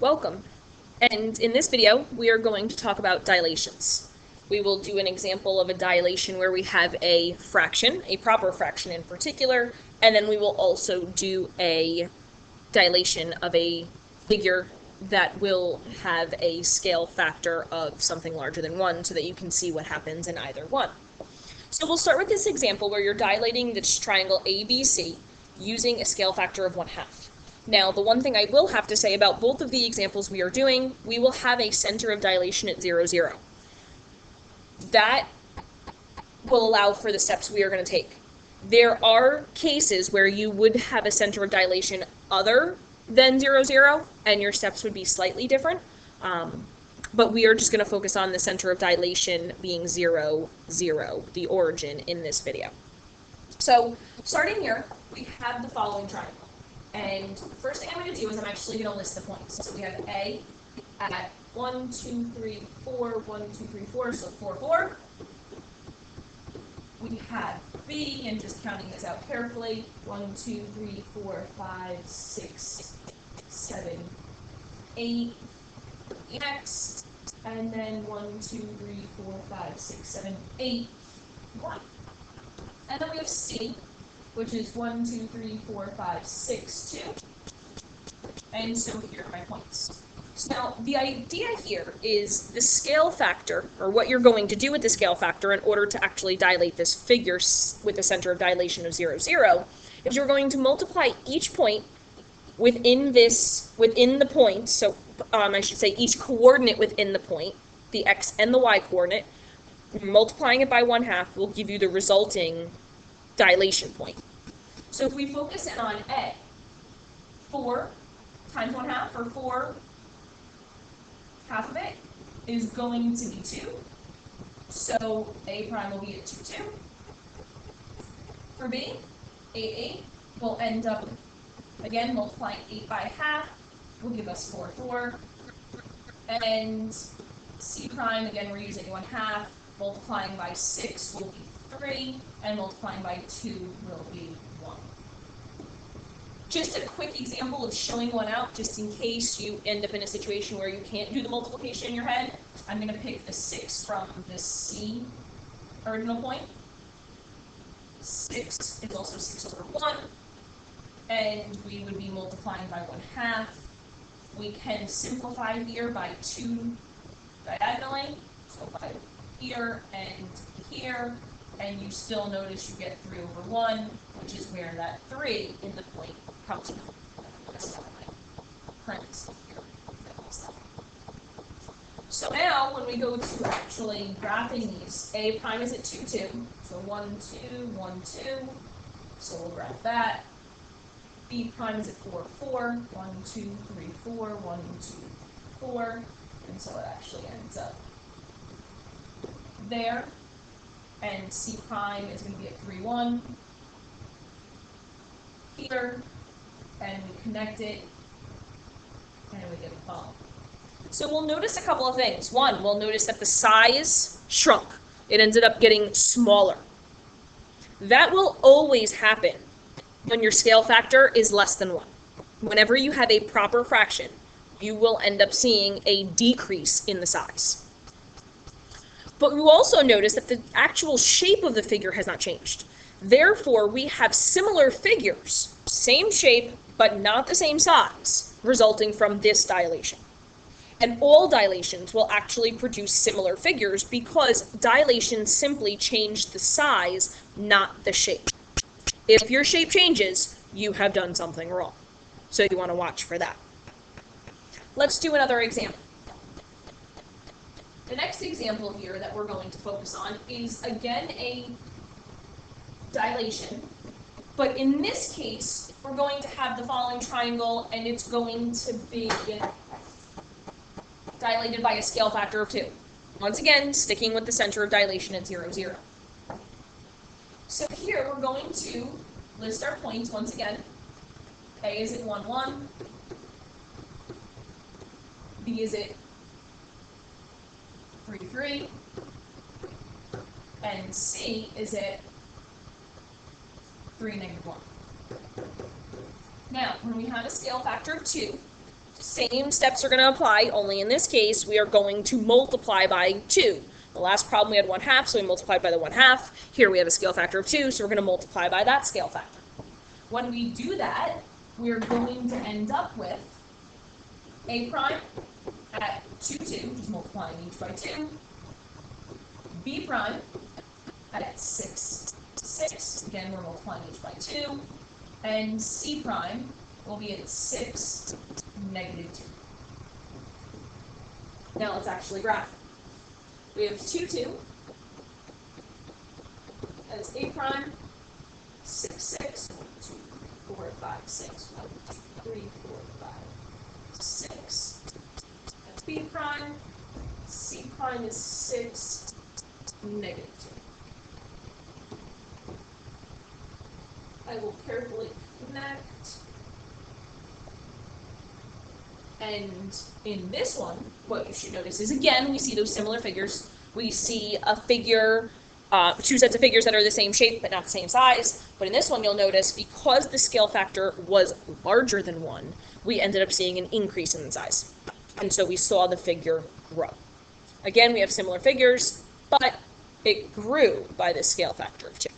Welcome. And in this video, we are going to talk about dilations. We will do an example of a dilation where we have a fraction, a proper fraction in particular, and then we will also do a dilation of a figure that will have a scale factor of something larger than 1 so that you can see what happens in either one. So we'll start with this example where you're dilating this triangle ABC using a scale factor of 1/2. Now, the one thing I will have to say about both of the examples we are doing, we will have a center of dilation at 0, 0. That will allow for the steps we are going to take. There are cases where you would have a center of dilation other than 0, 0, and your steps would be slightly different. But we are just going to focus on the center of dilation being 0, 0, the origin in this video. So, starting here, we have the following triangle. And the first thing I'm going to do is I'm actually going to list the points. So we have A at 1, 2, 3, 4, 1, 2, 3, 4, so 4, 4. We have B, and just counting this out carefully, 1, 2, 3, 4, 5, 6, 7, 8. Next, and then 1, 2, 3, 4, 5, 6, 7, 8, 1. And then we have C, which is 1, 2, 3, 4, 5, 6, 2. And so here are my points. So now, the idea here is the scale factor, or what you're going to do with the scale factor in order to actually dilate this figure with a center of dilation of 0, 0, is you're going to multiply each point within the point, so I should say each coordinate within the point, the x and the y coordinate, multiplying it by 1/2 will give you the resulting dilation point. So if we focus in on A, 4 times 1/2, or 4, half of it, is going to be 2. So A prime will be at 2, 2. For B, 8, 8 will end up, again, multiplying 8 by 1/2 will give us 4, 4. And C prime, again, we're using 1/2, multiplying by 6 will be 3, and multiplying by 2 will be 1. Just a quick example of showing one out, just in case you end up in a situation where you can't do the multiplication in your head. I'm going to pick the 6 from the C original point. 6 is also 6 over 1, and we would be multiplying by 1/2. We can simplify here by 2 diagonally, so by here and here, and you still notice you get 3 over 1, which is where that 3 in the point comes from. So now, when we go to actually graphing these, A prime is at 2, 2, so 1, 2, 1, 2, so we'll graph that. B prime is at 4, 4, 1, 2, 3, 4, 1, 2, 4, and so it actually ends up there. And C prime is going to be at 3, 1 here, and we connect it, and we get the following. So we'll notice a couple of things. One, we'll notice that the size shrunk. It ended up getting smaller. That will always happen when your scale factor is less than 1. Whenever you have a proper fraction, you will end up seeing a decrease in the size. But you also notice that the actual shape of the figure has not changed. Therefore, we have similar figures, same shape, but not the same size, resulting from this dilation. And all dilations will actually produce similar figures because dilations simply change the size, not the shape. If your shape changes, you have done something wrong. So you want to watch for that. Let's do another example. The next example here that we're going to focus on is, again, a dilation. But in this case, we're going to have the following triangle, and it's going to be dilated by a scale factor of 2. Once again, sticking with the center of dilation at 0, 0. So here, we're going to list our points once again. A is at 1, 1. B is at 3, 3. And C is at 3, -1. Now, when we have a scale factor of 2, Same steps are going to apply, only in this case, we are going to multiply by 2. The last problem we had 1/2, so we multiplied by the 1/2. Here we have a scale factor of 2, so we're going to multiply by that scale factor. When we do that, we're going to end up with a prime at 2, 2, just multiplying each by 2. B prime at 6, 6. Again, we're multiplying each by 2. And C prime will be at 6, negative 2. Now let's actually graph it. We have 2, 2. That's A prime. 6, 6. 1, 2, 4, 5, 6. 1, 2, 3, 4, 5, 6. That's B prime. C prime is 6, negative 2. I will carefully connect. And in this one, what you should notice is, again, we see those similar figures. We see a figure, two sets of figures that are the same shape but not the same size. But in this one, you'll notice, because the scale factor was larger than 1, we ended up seeing an increase in size. And so we saw the figure grow. Again, we have similar figures, but it grew by the scale factor of 2.